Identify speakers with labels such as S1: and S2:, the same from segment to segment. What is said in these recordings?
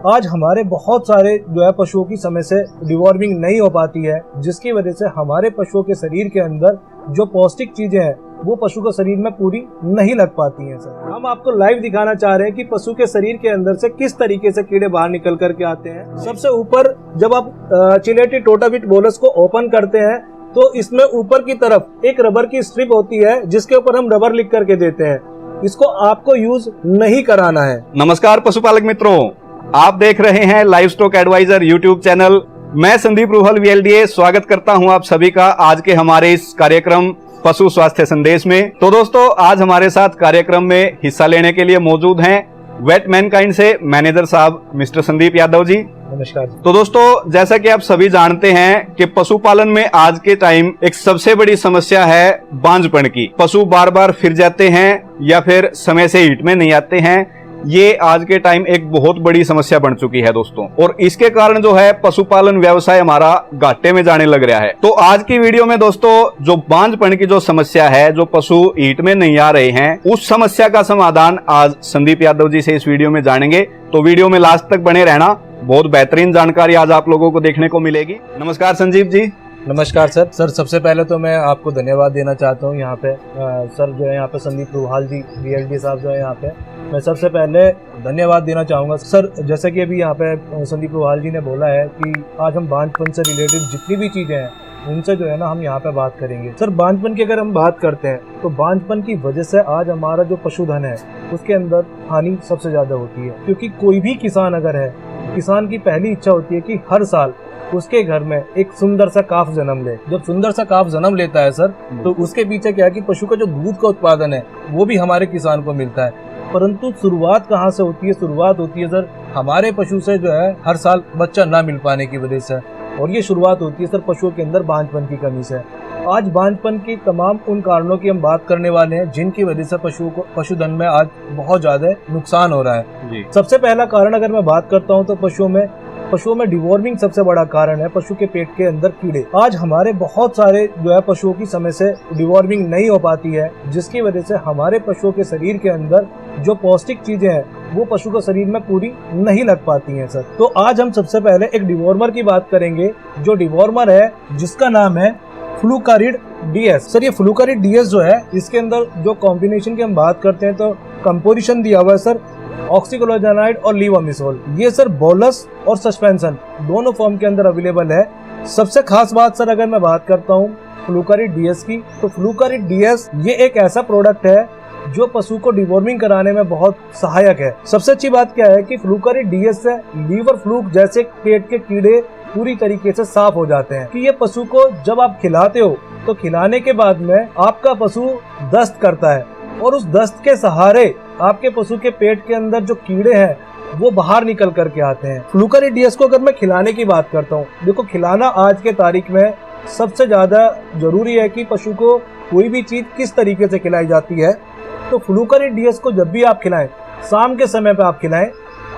S1: आज हमारे बहुत सारे जो है पशुओं की समय से डिवॉर्मिंग नहीं हो पाती है, जिसकी वजह से हमारे पशुओं के शरीर के अंदर जो पौष्टिक चीजें हैं वो पशु के शरीर में पूरी नहीं लग पाती हैं। सर, हम आपको लाइव दिखाना चाह रहे हैं कि पशु के शरीर के अंदर से किस तरीके से कीड़े बाहर निकल करके आते हैं। सबसे ऊपर जब आप चिलेटी टोटाविट बोलस को ओपन करते हैं तो इसमें ऊपर की तरफ एक रबर की स्ट्रिप होती है जिसके ऊपर हम रबर लिख करके देते हैं। इसको आपको यूज नहीं कराना है।
S2: नमस्कार पशुपालक मित्रों, आप देख रहे हैं Live Stock Advisor YouTube channel. मैं संदीप रूहल वीएलडीए स्वागत करता हूं आप सभी का आज के हमारे इस कार्यक्रम पशु स्वास्थ्य संदेश में। तो दोस्तों, आज हमारे साथ कार्यक्रम में हिस्सा लेने के लिए मौजूद हैं वेट मैनकाइंड से मैनेजर साहब मिस्टर संदीप यादव जी।
S1: नमस्कार।
S2: तो दोस्तों, जैसा कि आप सभी जानते हैं कि पशुपालन में आज के टाइम एक सबसे बड़ी समस्या है बांझपन की। पशु बार बार फिर जाते हैं या फिर समय से हीट में नहीं आते हैं। ये आज के टाइम एक बहुत बड़ी समस्या बन चुकी है दोस्तों, और इसके कारण जो है पशुपालन व्यवसाय हमारा घाटे में जाने लग रहा है। तो आज की वीडियो में दोस्तों, जो बांझपन की जो समस्या है, जो पशु हीट में नहीं आ रहे हैं, उस समस्या का समाधान आज संदीप यादव जी से इस वीडियो में जानेंगे। तो वीडियो में लास्ट तक बने रहना, बहुत बेहतरीन जानकारी आज आप लोगों को देखने को मिलेगी। नमस्कार संजीव जी।
S1: नमस्कार सर। सबसे पहले तो मैं आपको धन्यवाद देना चाहता हूँ। यहाँ पे सर जो है यहाँ पे संदीप रूहाल जी वीएलडी साहब जो है यहाँ पे, मैं सबसे पहले धन्यवाद देना चाहूँगा सर। जैसे कि अभी यहाँ पे संदीप रूहाल जी ने बोला है कि आज हम बांझपन से रिलेटेड जितनी भी चीज़ें हैं उनसे जो है ना हम यहाँ पे बात करेंगे। सर, बांझपन की अगर हम बात करते हैं तो बांझपन की वजह से आज हमारा जो पशुधन है उसके अंदर हानि सबसे ज़्यादा होती है। क्योंकि कोई भी किसान अगर है, किसान की पहली इच्छा होती है कि हर साल उसके घर में एक सुंदर सा काफ जन्म ले। जब सुंदर सा काफ जन्म लेता है सर, तो उसके पीछे क्या है कि पशु का जो दूध का उत्पादन है वो भी हमारे किसान को मिलता है। परंतु शुरुआत कहाँ से होती है? शुरुआत होती है सर हमारे पशु से जो है हर साल बच्चा ना मिल पाने की वजह से, और ये शुरुआत होती है सर पशुओं के अंदर बांझपन की कमी से। आज बांझपन की तमाम उन कारणों की हम बात करने वाले हैं जिनकी वजह से पशुओं को पशुधन में आज बहुत ज्यादा नुकसान हो रहा है। सबसे पहला कारण अगर मैं बात करता हूँ तो पशुओं में डिवॉर्मिंग सबसे बड़ा कारण है। पशु के पेट के अंदर कीड़े। आज हमारे बहुत सारे जो है पशुओं की समय से डिवॉर्मिंग नहीं हो पाती है, जिसकी वजह से हमारे पशुओं के शरीर के अंदर जो पौष्टिक चीजें हैं वो पशु के शरीर में पूरी नहीं लग पाती हैं सर। तो आज हम सबसे पहले एक डिवॉर्मर की बात करेंगे। जो डिवॉर्मर है जिसका नाम है फ्लूकारिड डीएस। सर, ये फ्लूकारिड डीएस जो है इसके अंदर जो कॉम्बिनेशन की हम बात करते हैं तो कंपोजिशन दिया हुआ है सर ऑक्सीक्लोरोनाइड और लीवामिसोल। ये सर बोलस और सस्पेंशन दोनों फॉर्म के अंदर अवेलेबल है। सबसे खास बात सर अगर मैं बात करता हूँ फ्लूकारिड डीएस की, तो फ्लूकारिड डीएस ये एक ऐसा प्रोडक्ट है जो पशु को डिवॉर्मिंग कराने में बहुत सहायक है। सबसे अच्छी बात क्या है कि फ्लूकारिड डीएस से लीवर फ्लूक जैसे पेट के कीड़े पूरी तरीके से साफ हो जाते हैं। कि ये पशु को जब आप खिलाते हो तो खिलाने के बाद में आपका पशु दस्त करता है, और उस दस्त के सहारे आपके पशु के पेट के अंदर जो कीड़े हैं वो बाहर निकल करके आते हैं। फ्लूकारिड डीएस को अगर मैं खिलाने की बात करता हूँ, देखो खिलाना आज के तारीख में सबसे ज्यादा जरूरी है कि पशु को कोई भी चीज किस तरीके से खिलाई जाती है। तो फ्लूकारिड डीएस को जब भी आप खिलाएं, शाम के समय पे आप खिलाएं।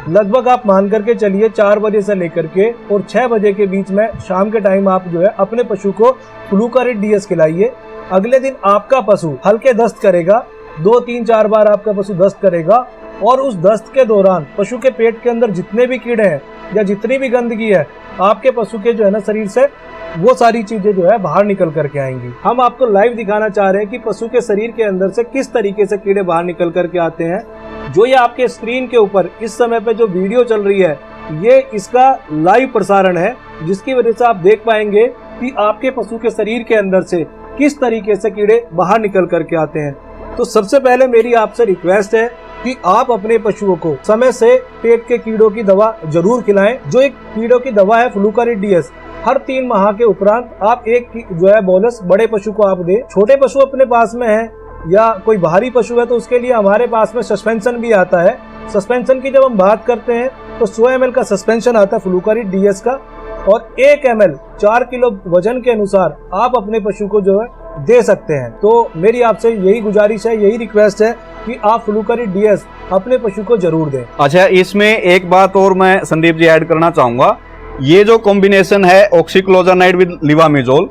S1: लगभग आप मान करके चलिए 4 बजे से लेकर के और 6 बजे के बीच में शाम के टाइम आप जो है अपने पशु को फ्लूकारिड डीएस खिलाइए। अगले दिन आपका पशु हल्के दस्त करेगा, 2-3-4 बार आपका पशु दस्त करेगा, और उस दस्त के दौरान पशु के पेट के अंदर जितने भी कीड़े हैं या जितनी भी गंदगी है आपके पशु के जो है ना शरीर से, वो सारी चीजें जो है बाहर निकल करके आएंगी। हम आपको लाइव दिखाना चाह रहे हैं कि पशु के शरीर के अंदर से किस तरीके से कीड़े बाहर निकल करके आते हैं। जो ये आपके स्क्रीन के ऊपर इस समय पे जो वीडियो चल रही है ये इसका लाइव प्रसारण है, जिसकी वजह से आप देख पाएंगे कि आपके पशु के शरीर के अंदर से किस तरीके से कीड़े बाहर निकल करके आते हैं। तो सबसे पहले मेरी आपसे रिक्वेस्ट है कि आप अपने पशुओं को समय से पेट के कीड़ों की दवा जरूर खिलाएं। जो एक कीड़ों की दवा है फ्लूकारिड डीएस, हर 3 माह के उपरांत आप एक जो है बोलस बड़े पशु को आप दे। छोटे पशु अपने पास में है या कोई बाहरी पशु है तो उसके लिए हमारे पास में सस्पेंशन भी आता है। सस्पेंशन की जब हम बात करते हैं तो 100 ml का सस्पेंशन आता है फ्लूकारिड डीएस का, और 1 ml 4 किलो वजन के अनुसार आप अपने पशु को जो है दे सकते हैं। तो मेरी आपसे यही गुजारिश है, यही रिक्वेस्ट है कि आप फ्लूकारिड डीएस अपने पशु को जरूर दें।
S2: अच्छा, इसमें एक बात और मैं संदीप जी ऐड करना चाहूंगा। ये जो कॉम्बिनेशन है ऑक्सीक्लोरोनाइड विद लीवामिसोल,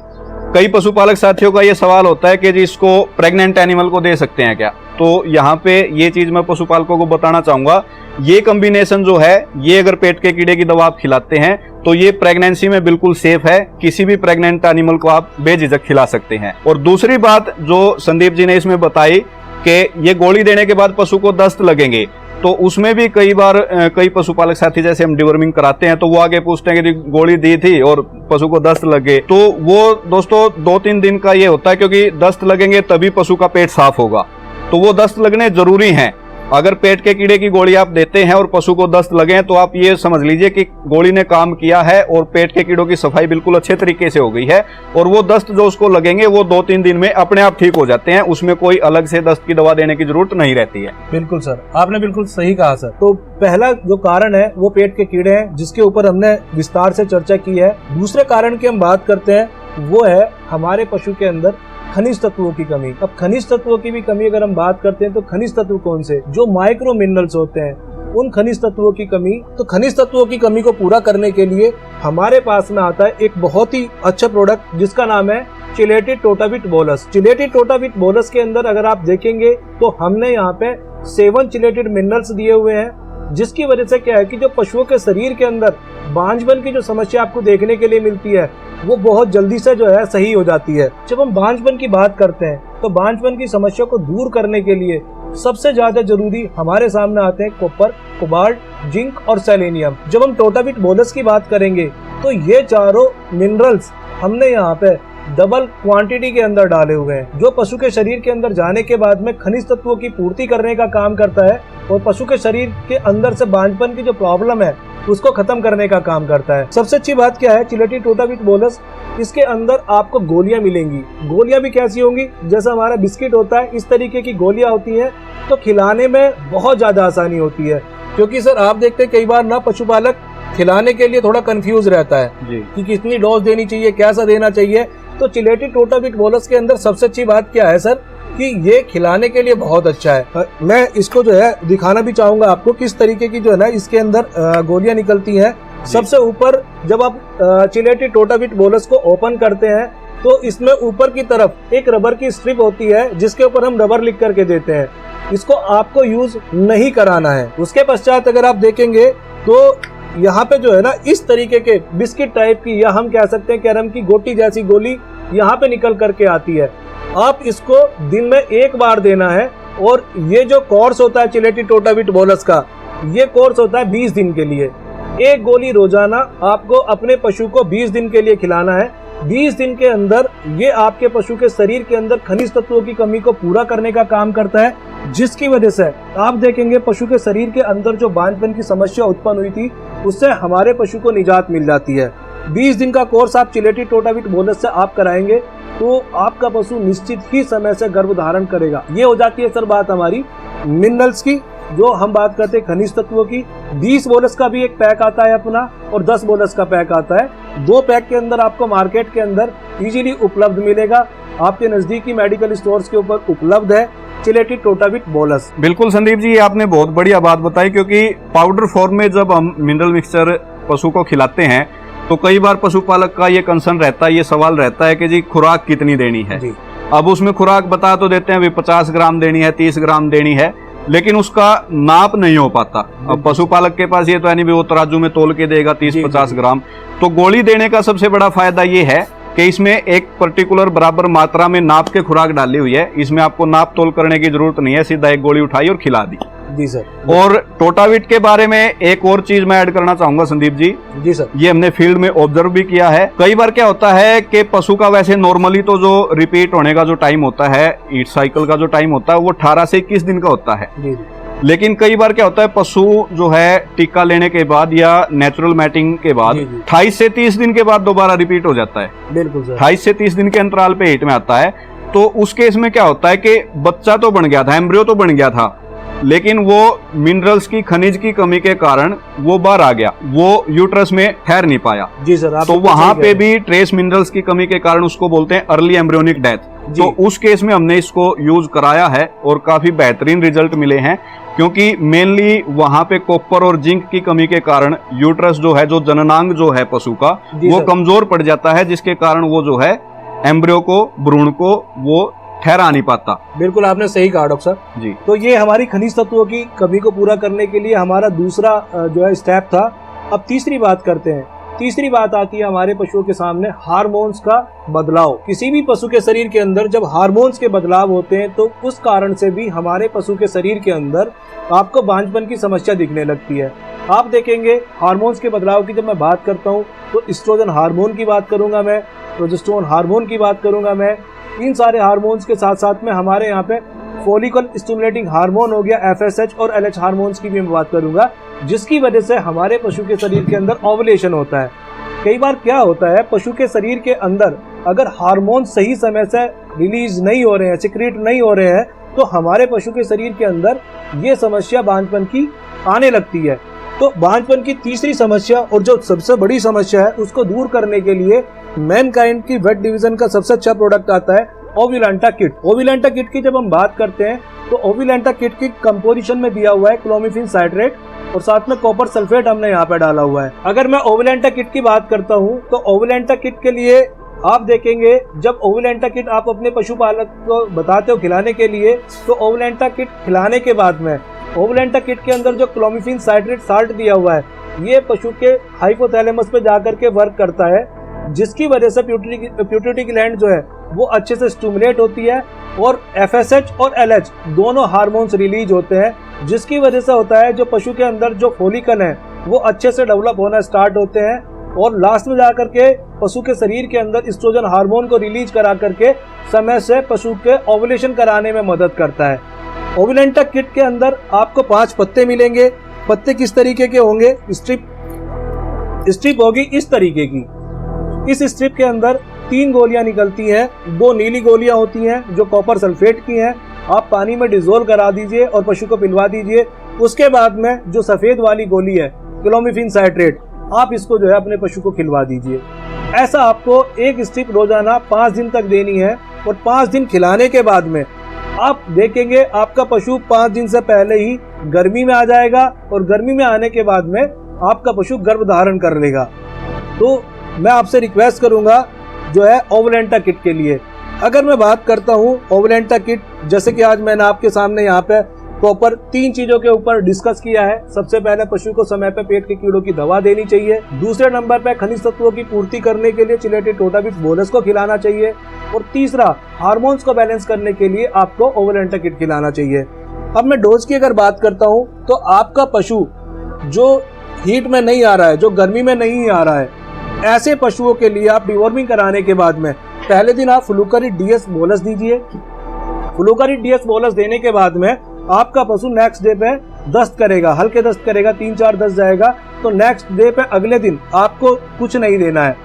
S2: कई पशुपालक साथियों का ये सवाल होता है कि जी इसको प्रेग्नेंट एनिमल को दे सकते हैं क्या? तो यहाँ पे ये चीज मैं पशुपालकों को बताना चाहूंगा, ये कॉम्बिनेशन जो है, ये अगर पेट के कीड़े की दवा आप खिलाते हैं तो ये प्रेगनेंसी में बिल्कुल सेफ है। किसी भी प्रेग्नेंट एनिमल को आप बेझिझक खिला सकते हैं। और दूसरी बात जो संदीप जी ने इसमें बताई कि ये गोली देने के बाद पशु को दस्त लगेंगे, तो उसमें भी कई बार कई पशुपालक साथी, जैसे हम डिवर्मिंग कराते हैं, तो वो आगे पूछते हैं कि गोली दी थी और पशु को दस्त लगे। तो वो दोस्तों 2-3 दिन का ये होता है, क्योंकि दस्त लगेंगे तभी पशु का पेट साफ होगा। तो वो दस्त लगने जरूरी हैं। अगर पेट के कीड़े की गोली आप देते हैं और पशु को दस्त लगे तो आप ये समझ लीजिए कि गोली ने काम किया है और पेट के कीड़ों की सफाई बिल्कुल अच्छे तरीके से हो गई है। और वो दस्त जो उसको लगेंगे वो 2-3 दिन में अपने आप ठीक हो जाते हैं, उसमें कोई अलग से दस्त की दवा देने की जरूरत नहीं रहती है।
S1: बिल्कुल सर, आपने बिल्कुल सही कहा सर। तो पहला जो कारण है वो पेट के कीड़े हैं, जिसके ऊपर हमने विस्तार से चर्चा की है। दूसरे कारण की हम बात करते हैं, वो है हमारे पशु के अंदर खनिज तत्वों की कमी। अब खनिज तत्वों की भी कमी अगर हम बात करते हैं तो खनिज तत्व कौन से, जो माइक्रो मिनरल्स होते हैं, उन खनिज तत्वों की कमी। तो खनिज तत्वों की कमी को पूरा करने के लिए हमारे पास में आता है एक बहुत ही अच्छा प्रोडक्ट जिसका नाम है चिलेटेड टोटाविट बोलस। चिलेटेड टोटाविट बोलस के अंदर अगर आप देखेंगे तो हमने यहाँ पे 7 चिलेटेड मिनरल्स दिए हुए हैं, जिसकी वजह से क्या है कि जो पशुओं के शरीर के अंदर बांझपन की जो समस्या आपको देखने के लिए मिलती है वो बहुत जल्दी से जो है सही हो जाती है। जब हम बांझपन की बात करते हैं तो बांझपन की समस्या को दूर करने के लिए सबसे ज्यादा जरूरी हमारे सामने आते हैं कॉपर, कोबाल्ट, जिंक और सेलेनियम। जब हम टोटाविट बोलस की बात करेंगे तो ये चारों मिनरल्स हमने यहाँ पे डबल क्वांटिटी के अंदर डाले हुए हैं, जो पशु के शरीर के अंदर जाने के बाद में खनिज तत्वों की पूर्ति करने का काम करता है और पशु के शरीर के अंदर से बांझपन की जो प्रॉब्लम है उसको खत्म करने का काम करता है। सबसे अच्छी बात क्या है, चिलेटेड टोटाविट बोलस, इसके अंदर आपको गोलियां मिलेंगी। गोलियां भी कैसी होंगी, जैसा हमारा बिस्किट होता है इस तरीके की गोलियां होती हैं, तो खिलाने में बहुत ज्यादा आसानी होती है। क्योंकि सर आप देखते हैं कई बार ना पशुपालक खिलाने के लिए थोड़ा कंफ्यूज रहता है कि कितनी डोज देनी चाहिए, कैसा देना चाहिए। तो चिलेटेड टोटाविट बोलस के अंदर सबसे अच्छी बात क्या है सर, कि ये खिलाने के लिए बहुत अच्छा है। मैं इसको जो है दिखाना भी चाहूंगा आपको किस तरीके की जो है ना इसके अंदर गोलियां निकलती हैं। सबसे ऊपर जब आप चिलेटेड टोटाविट बोलस को ओपन करते हैं तो इसमें ऊपर की तरफ एक रबर की स्ट्रिप होती है जिसके ऊपर हम रबर लिख करके देते हैं। इसको आपको यूज नहीं कराना है। उसके पश्चात अगर आप देखेंगे तो यहाँ पे जो है ना इस तरीके के बिस्किट टाइप की, या हम कह सकते हैं कैरम की गोटी जैसी गोली यहाँ पे निकल करके आती है। आप इसको दिन में एक बार देना है। और ये जो कोर्स होता है चिलेटेड टोटाविट बोलस का, ये कोर्स होता है 20 दिन के लिए। एक गोली रोजाना आपको अपने पशु को 20 दिन के लिए खिलाना है। 20 दिन के अंदर ये आपके पशु के शरीर के अंदर खनिज तत्वों की कमी को पूरा करने का काम करता है, जिसकी वजह से आप देखेंगे पशु के शरीर के अंदर जो बांझपन की समस्या उत्पन्न हुई थी उससे हमारे पशु को निजात मिल जाती है। 20 दिन का कोर्स आप चिलेटेड टोटाविट बोलस से आप कराएंगे तो आपका पशु निश्चित ही समय से गर्भ धारण करेगा। ये हो जाती है सर बात हमारी मिनरल्स की। जो हम बात करते हैं खनिज तत्वों की, 20 बोलस का भी एक पैक आता है अपना और 10 बोलस का पैक आता है। 2 पैक के अंदर आपको मार्केट के अंदर इजीली उपलब्ध मिलेगा। आपके नजदीकी मेडिकल स्टोर्स के ऊपर उपलब्ध है चिलेटेड टोटाविट बोलस।
S2: बिल्कुल संदीप जी, आपने बहुत बढ़िया बात बताई, क्योंकि पाउडर फॉर्म में जब हम मिनरल मिक्सचर पशु को खिलाते हैं तो कई बार पशुपालक का ये कंसर्न रहता है, ये सवाल रहता है कि जी खुराक कितनी देनी है। अब उसमें खुराक बता तो देते हैं भी 50 ग्राम देनी है, 30 ग्राम देनी है, लेकिन उसका नाप नहीं हो पाता। अब पशुपालक के पास ये तो है नहीं भी वो तराजू में तोल के देगा 30-50 ग्राम। तो गोली देने का सबसे बड़ा फायदा ये है कि इसमें एक पर्टिकुलर बराबर मात्रा में नाप के खुराक डाली हुई है। इसमें आपको नाप तोल करने की जरूरत नहीं है, सीधा एक गोली उठाई और खिला दी।
S1: जी सर।
S2: और टोटाविट के बारे में एक और चीज मैं ऐड करना चाहूंगा संदीप जी।
S1: जी सर।
S2: ये हमने फील्ड में ऑब्जर्व भी किया है। कई बार क्या होता है कि पशु का वैसे नॉर्मली तो जो रिपीट होने का जो टाइम होता है, ईट साइकिल का जो टाइम होता है, वो 18 से 21 दिन का होता है।
S1: जी।
S2: लेकिन कई बार क्या होता है, पशु जो है टीका लेने के बाद या नेचुरल मैटिंग के बाद 28 से 30 दिन के बाद दोबारा रिपीट हो जाता है।
S1: बिल्कुल सर।
S2: 28 से 30 दिन के अंतराल पे हीट में आता है। तो उस केस में क्या होता है कि बच्चा तो बन गया था, एम्ब्रियो तो बन गया था, लेकिन वो मिनरल्स की, खनिज की कमी के कारण वो बाहर आ गया, वो यूट्रस में ठहर नहीं पाया।
S1: जी सर।
S2: तो वहां पे भी ट्रेस मिनरल्स की कमी के कारण उसको बोलते हैं अर्ली एम्ब्रियोनिक डेथ। तो उस केस में हमने इसको यूज कराया है और काफी बेहतरीन रिजल्ट मिले हैं, क्योंकि मेनली वहां पे कॉपर और जिंक की कमी के कारण यूट्रस जो है, जो जननांग जो है पशु का, वो कमजोर पड़ जाता है, जिसके कारण वो जो है एम्ब्रियो को, भ्रूण को वो ठहरा नहीं पाता।
S1: बिल्कुल आपने सही कहा डॉक्टर साहब
S2: जी।
S1: तो ये हमारी खनिज तत्वों की कमी को पूरा करने के लिए हमारा दूसरा जो है स्टेप था। अब तीसरी बात करते हैं। तीसरी बात आती है हमारे पशुओं के सामने हार्मोन्स का बदलाव। किसी भी पशु के शरीर के अंदर जब हार्मोन्स के बदलाव होते हैं तो उस कारण से भी हमारे पशु के शरीर के अंदर आपको बांझपन की समस्या दिखने लगती है। आप देखेंगे हार्मोन्स के बदलाव की जब मैं बात करता हूँ तो एस्ट्रोजन हार्मोन की बात करूंगा मैं, प्रोजेस्टेरोन हार्मोन की बात करूंगा मैं। इन सारे हार्मोन्स के साथ साथ में हमारे यहाँ पे फॉलिकल स्टिमुलेटिंग हार्मोन हो गया FSH और LH हार्मोन्स की भी मैं बात करूंगा, जिसकी वजह से हमारे पशु के शरीर के अंदर ओवुलेशन होता है। कई बार क्या होता है पशु के शरीर के अंदर अगर हार्मोन सही समय से रिलीज नहीं हो रहे हैं, सिक्रीट नहीं हो रहे हैं, तो हमारे पशु के शरीर के अंदर ये समस्या बांझपन की आने लगती है। तो बांझपन की तीसरी समस्या और जो सबसे बड़ी समस्या है उसको दूर करने के लिए मैनकाइंड की वेट डिवीजन का सबसे अच्छा प्रोडक्ट आता है ओविलांटा किट। ओविलांटा किट की जब हम बात करते हैं तो ओविलांटा किट की कंपोजिशन में दिया हुआ है क्लोमिफेन साइट्रेट और साथ में कॉपर सल्फेट हमने यहाँ पे डाला हुआ है। अगर मैं ओविलांटा किट की बात करता हूँ तो ओविलांटा किट के लिए आप देखेंगे जब ओविलांटा किट आप अपने पशुपालक को बताते हो खिलाने के लिए, तो ओविलांटा किट खिलाने के बाद में ओविलांटा किट के अंदर जो क्लोमिफेन साइट्रेट साल्ट दिया हुआ है ये पशु के हाइपोथैलेमस पे जाकर के वर्क करता है, जिसकी वजह से प्यूटरी ग्लैंड जो है वो अच्छे से स्टिमुलेट होती है और FSH और LH दोनों हार्मोन्स रिलीज होते हैं, जिसकी वजह से होता है जो पशु के अंदर जो फॉलिकल है वो अच्छे से डेवलप होना स्टार्ट होते हैं और लास्ट में जाकर के पशु के शरीर के अंदर एस्ट्रोजन हार्मोन को रिलीज करा करके समय से पशु के ओवुलेशन कराने में मदद करता है। ओविलांटा किट के अंदर आपको 5 पत्ते मिलेंगे। पत्ते किस तरीके के होंगे? स्ट्रिप होगी इस तरीके की। इस स्ट्रिप के अंदर 3 गोलियां निकलती हैं, 2 नीली गोलियां होती हैं जो कॉपर सल्फेट की हैं। आप पानी में डिजोल्व करा दीजिए और पशु को पिलवा दीजिए। उसके बाद में जो सफेद वाली गोली है क्लोमिफेन साइट्रेट, आप इसको जो है अपने पशु को खिलवा दीजिए। ऐसा आपको एक स्ट्रिप रोजाना 5 दिन तक देनी है और 5 दिन खिलाने के बाद में आप देखेंगे आपका पशु 5 दिन से पहले ही गर्मी में आ जाएगा और गर्मी में आने के बाद में आपका पशु गर्भ धारण कर लेगा। तो मैं आपसे रिक्वेस्ट करूंगा जो है ओविलांटा किट के लिए। अगर मैं बात करता हूं ओविलांटा किट, जैसे कि आज मैंने आपके सामने यहाँ पे प्रॉपर 3 चीजों के ऊपर डिस्कस किया है। सबसे पहले पशु को समय पे पेट के कीड़ों की दवा देनी चाहिए। दूसरे नंबर पे खनिज तत्वों की पूर्ति करने के लिए चिलेटेड टोटाबिट बोलस को खिलाना चाहिए और तीसरा हार्मोन्स को बैलेंस करने के लिए आपको ओविलांटा किट खिलाना चाहिए। अब मैं डोज की अगर बात करता हूँ तो आपका पशु जो हीट में नहीं आ रहा है, जो गर्मी में नहीं आ रहा है, ऐसे पशुओं के लिए आप डिवॉर्मिंग कराने के बाद में पहले दिन आप फ्लूकारिड DS बोलस दीजिए। फ्लूकारिड DS बोलस देने के बाद में आपका पशु नेक्स्ट डे पे दस्त करेगा, हल्के दस्त करेगा, 3-4 दस्त जाएगा, तो नेक्स्ट डे पे अगले दिन आपको कुछ नहीं देना है।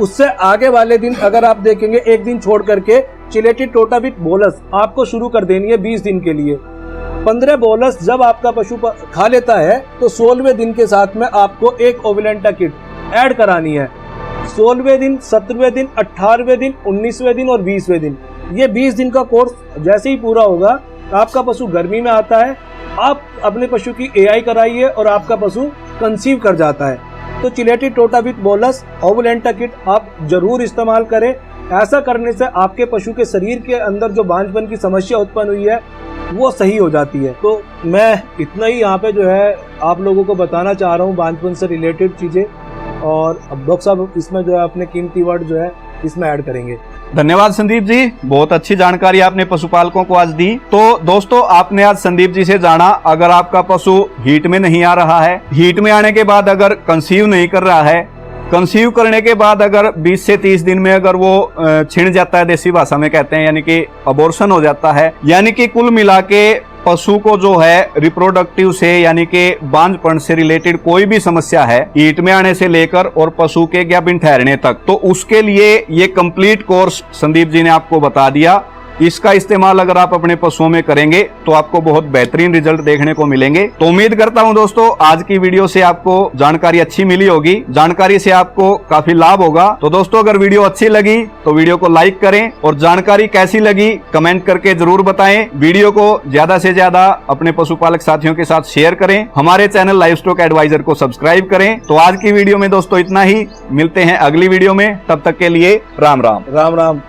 S1: उससे आगे वाले दिन अगर आप देखेंगे एक दिन छोड़ करके चिलेटेड टोटाबिट बोलस आपको शुरू कर देनी है 20 दिन के लिए। 15 बोलस जब आपका पशु खा लेता है तो 16वें दिन के साथ में आपको एक ओविलांटा किट ऐड करानी है। 16वें दिन, 17वें दिन, 18वें दिन, 19वें दिन और 20वें दिन, ये 20 दिन का कोर्स जैसे ही पूरा होगा आपका पशु गर्मी में आता है, आप अपने पशु की AI कराइए और आपका पशु कंसीव कर जाता है। तो चिलेटेड टोटाबिट बोलस ओविलांटा किट आप जरूर इस्तेमाल करें। ऐसा करने से आपके पशु के शरीर के अंदर जो बांझपन की समस्या उत्पन्न हुई है वो सही हो जाती है। तो मैं इतना ही यहाँ पे जो है आप लोगों को बताना चाह रहा हूँ बांझपन से रिलेटेड चीजें, और अब डॉक्टर साहब इसमें जो है अपने कीमती वर्ड जो है इसमें ऐड करेंगे।
S2: धन्यवाद संदीप जी, बहुत अच्छी जानकारी आपने पशुपालकों को आज दी। तो दोस्तों आपने आज संदीप जी से जाना, अगर आपका पशु हीट में नहीं आ रहा है, हीट में आने के बाद अगर कंसीव नहीं कर रहा है, कंसीव करने के बाद अगर 20 से 30 दिन में अगर वो छिड़ जाता है, देसी भाषा में कहते हैं, यानी कि अबॉर्शन हो जाता है, यानी कि कुल मिला के पशु को जो है रिप्रोडक्टिव से यानी कि बांझपन से रिलेटेड कोई भी समस्या है, हीट में आने से लेकर और पशु के ज्ञापन ठहरने तक, तो उसके लिए ये कंप्लीट कोर्स संदीप जी ने आपको बता दिया। इसका इस्तेमाल अगर आप अपने पशुओं में करेंगे तो आपको बहुत बेहतरीन रिजल्ट देखने को मिलेंगे। तो उम्मीद करता हूं दोस्तों आज की वीडियो से आपको जानकारी अच्छी मिली होगी, जानकारी से आपको काफी लाभ होगा। तो दोस्तों अगर वीडियो अच्छी लगी तो वीडियो को लाइक करें और जानकारी कैसी लगी कमेंट करके जरूर बताएं। वीडियो को ज्यादा से ज्यादा अपने पशुपालक साथियों के साथ शेयर करें। हमारे चैनल लाइवस्टॉक एडवाइजर को सब्सक्राइब करें। तो आज की वीडियो में दोस्तों इतना ही, मिलते हैं अगली वीडियो में, तब तक के लिए राम राम।
S1: राम राम।